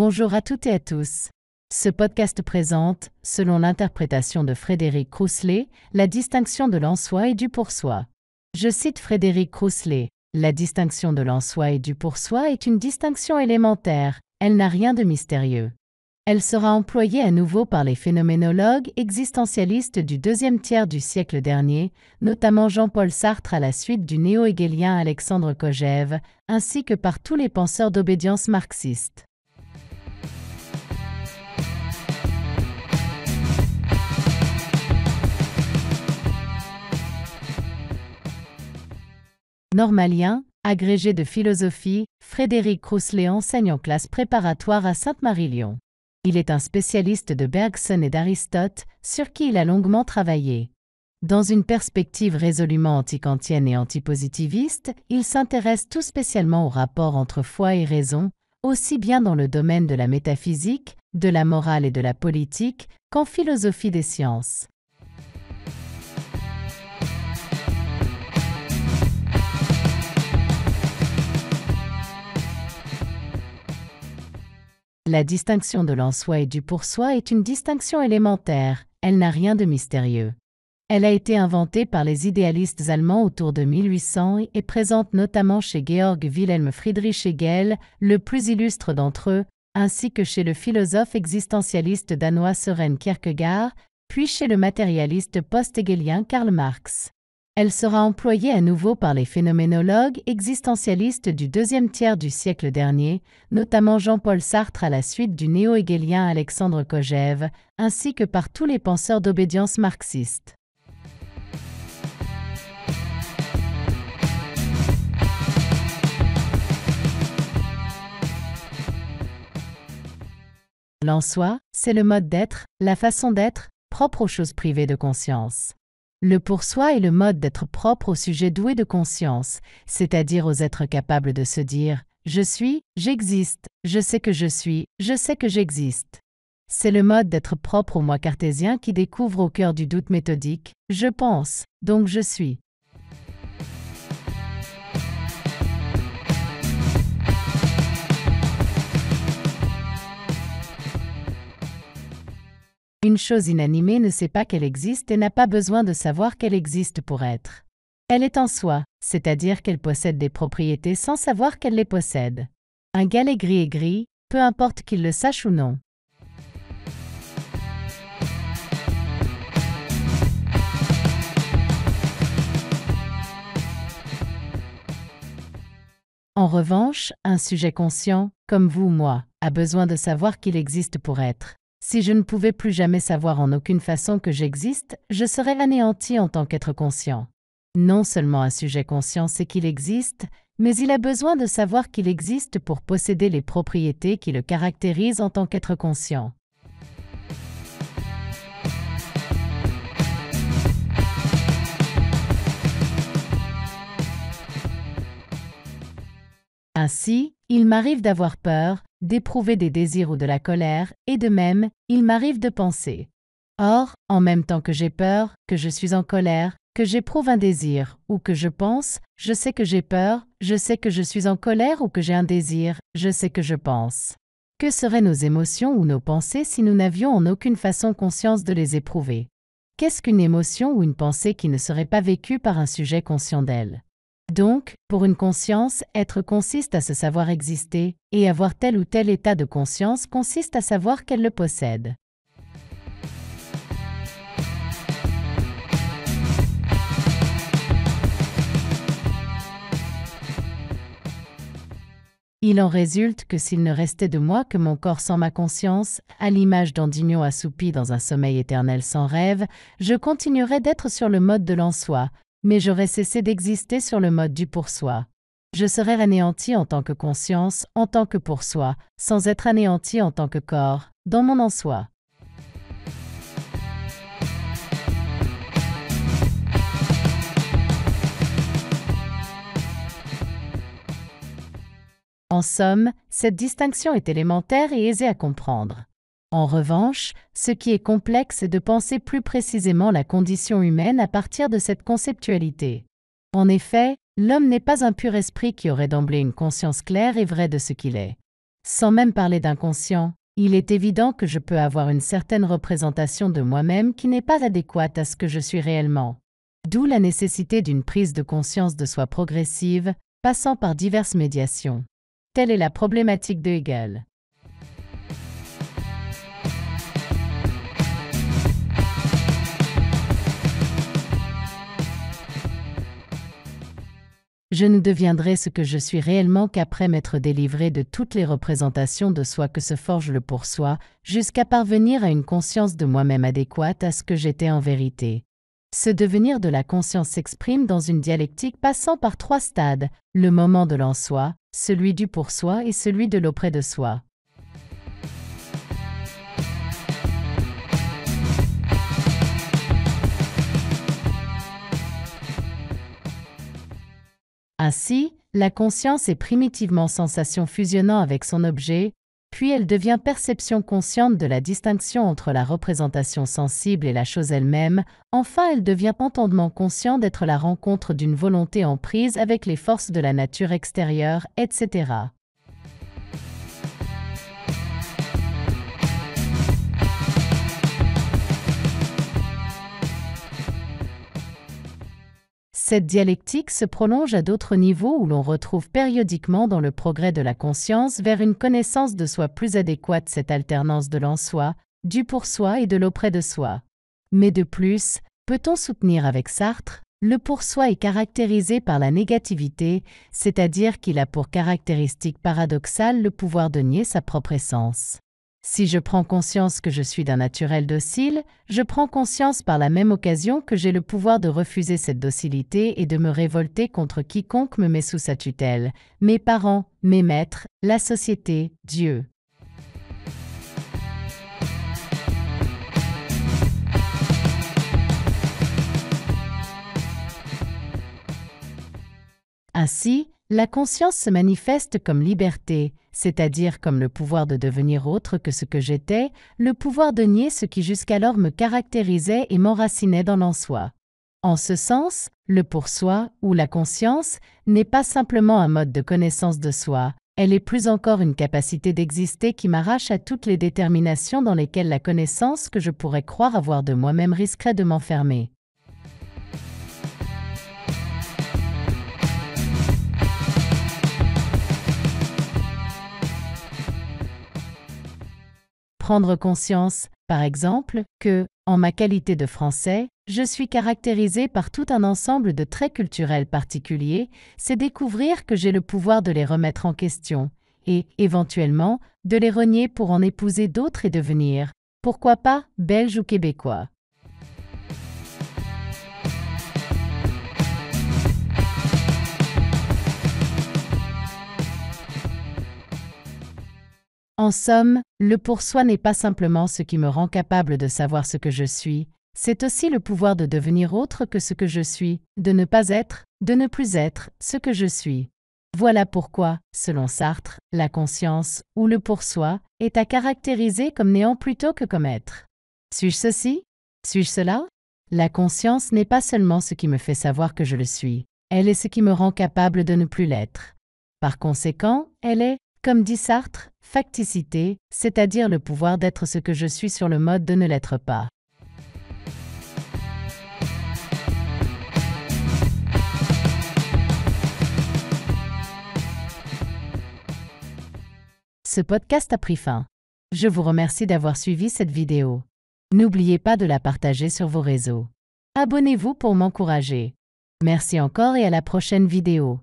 Bonjour à toutes et à tous. Ce podcast présente, selon l'interprétation de Frédéric Crousselet, la distinction de l'en-soi et du pour-soi. Je cite Frédéric Crousselet. La distinction de l'en-soi et du pour-soi est une distinction élémentaire, elle n'a rien de mystérieux. Elle sera employée à nouveau par les phénoménologues existentialistes du deuxième tiers du siècle dernier, notamment Jean-Paul Sartre à la suite du néo-hegelien Alexandre Kojève, ainsi que par tous les penseurs d'obédience marxiste. Normalien, agrégé de philosophie, Frédéric Crousselet enseigne en classe préparatoire à Sainte-Marie-Lyon. Il est un spécialiste de Bergson et d'Aristote, sur qui il a longuement travaillé. Dans une perspective résolument anti-kantienne et antipositiviste, il s'intéresse tout spécialement au rapport entre foi et raison, aussi bien dans le domaine de la métaphysique, de la morale et de la politique, qu'en philosophie des sciences. La distinction de l'en-soi et du pour-soi est une distinction élémentaire, elle n'a rien de mystérieux. Elle a été inventée par les idéalistes allemands autour de 1800 et est présente notamment chez Georg Wilhelm Friedrich Hegel, le plus illustre d'entre eux, ainsi que chez le philosophe existentialiste danois Søren Kierkegaard, puis chez le matérialiste post-hegelien Karl Marx. Elle sera employée à nouveau par les phénoménologues existentialistes du deuxième tiers du siècle dernier, notamment Jean-Paul Sartre à la suite du néo-hegelien Alexandre Kojève, ainsi que par tous les penseurs d'obédience marxiste. L'en-soi, c'est le mode d'être, la façon d'être, propre aux choses privées de conscience. Le pour-soi est le mode d'être propre aux sujets doués de conscience, c'est-à-dire aux êtres capables de se dire « je suis, j'existe, je sais que je suis, je sais que j'existe ». C'est le mode d'être propre au moi cartésien qui découvre au cœur du doute méthodique « je pense, donc je suis ». Une chose inanimée ne sait pas qu'elle existe et n'a pas besoin de savoir qu'elle existe pour être. Elle est en soi, c'est-à-dire qu'elle possède des propriétés sans savoir qu'elle les possède. Un galet gris est gris, peu importe qu'il le sache ou non. En revanche, un sujet conscient, comme vous ou moi, a besoin de savoir qu'il existe pour être. Si je ne pouvais plus jamais savoir en aucune façon que j'existe, je serais anéanti en tant qu'être conscient. Non seulement un sujet conscient sait qu'il existe, mais il a besoin de savoir qu'il existe pour posséder les propriétés qui le caractérisent en tant qu'être conscient. Ainsi, il m'arrive d'avoir peur, d'éprouver des désirs ou de la colère, et de même, il m'arrive de penser. Or, en même temps que j'ai peur, que je suis en colère, que j'éprouve un désir, ou que je pense, je sais que j'ai peur, je sais que je suis en colère ou que j'ai un désir, je sais que je pense. Que seraient nos émotions ou nos pensées si nous n'avions en aucune façon conscience de les éprouver? Qu'est-ce qu'une émotion ou une pensée qui ne serait pas vécue par un sujet conscient d'elle? Donc, pour une conscience, être consiste à se savoir exister, et avoir tel ou tel état de conscience consiste à savoir qu'elle le possède. Il en résulte que s'il ne restait de moi que mon corps sans ma conscience, à l'image d'Endymion assoupi dans un sommeil éternel sans rêve, je continuerais d'être sur le mode de l'en-soi, mais j'aurais cessé d'exister sur le mode du pour-soi. Je serais anéanti en tant que conscience, en tant que pour-soi, sans être anéanti en tant que corps, dans mon en-soi. En somme, cette distinction est élémentaire et aisée à comprendre. En revanche, ce qui est complexe est de penser plus précisément la condition humaine à partir de cette conceptualité. En effet, l'homme n'est pas un pur esprit qui aurait d'emblée une conscience claire et vraie de ce qu'il est. Sans même parler d'inconscient, il est évident que je peux avoir une certaine représentation de moi-même qui n'est pas adéquate à ce que je suis réellement. D'où la nécessité d'une prise de conscience de soi progressive, passant par diverses médiations. Telle est la problématique de Hegel. Je ne deviendrai ce que je suis réellement qu'après m'être délivré de toutes les représentations de soi que se forge le pour soi, jusqu'à parvenir à une conscience de moi-même adéquate à ce que j'étais en vérité. Ce devenir de la conscience s'exprime dans une dialectique passant par 3 stades, le moment de l'en-soi, celui du pour soi et celui de l'auprès de soi. Ainsi, la conscience est primitivement sensation fusionnant avec son objet, puis elle devient perception consciente de la distinction entre la représentation sensible et la chose elle-même, enfin elle devient entendement conscient d'être la rencontre d'une volonté en prise avec les forces de la nature extérieure, etc. Cette dialectique se prolonge à d'autres niveaux où l'on retrouve périodiquement dans le progrès de la conscience vers une connaissance de soi plus adéquate cette alternance de l'en-soi, du pour soi et de l'auprès de soi. Mais de plus, peut-on soutenir avec Sartre, le pour soi est caractérisé par la négativité, c'est-à-dire qu'il a pour caractéristique paradoxale le pouvoir de nier sa propre essence. Si je prends conscience que je suis d'un naturel docile, je prends conscience par la même occasion que j'ai le pouvoir de refuser cette docilité et de me révolter contre quiconque me met sous sa tutelle, mes parents, mes maîtres, la société, Dieu. Ainsi, la conscience se manifeste comme liberté, c'est-à-dire comme le pouvoir de devenir autre que ce que j'étais, le pouvoir de nier ce qui jusqu'alors me caractérisait et m'enracinait dans l'en-soi. En ce sens, le pour soi, ou la conscience, n'est pas simplement un mode de connaissance de soi, elle est plus encore une capacité d'exister qui m'arrache à toutes les déterminations dans lesquelles la connaissance que je pourrais croire avoir de moi-même risquerait de m'enfermer. Prendre conscience, par exemple, que, en ma qualité de Français, je suis caractérisé par tout un ensemble de traits culturels particuliers, c'est découvrir que j'ai le pouvoir de les remettre en question, et, éventuellement, de les renier pour en épouser d'autres et devenir, pourquoi pas, belge ou québécois. En somme, le pour soi n'est pas simplement ce qui me rend capable de savoir ce que je suis, c'est aussi le pouvoir de devenir autre que ce que je suis, de ne pas être, de ne plus être, ce que je suis. Voilà pourquoi, selon Sartre, la conscience, ou le pour soi, est à caractériser comme néant plutôt que comme être. Suis-je ceci? Suis-je cela? La conscience n'est pas seulement ce qui me fait savoir que je le suis, elle est ce qui me rend capable de ne plus l'être. Par conséquent, elle est, comme dit Sartre, facticité, c'est-à-dire le pouvoir d'être ce que je suis sur le mode de ne l'être pas. Ce podcast a pris fin. Je vous remercie d'avoir suivi cette vidéo. N'oubliez pas de la partager sur vos réseaux. Abonnez-vous pour m'encourager. Merci encore et à la prochaine vidéo.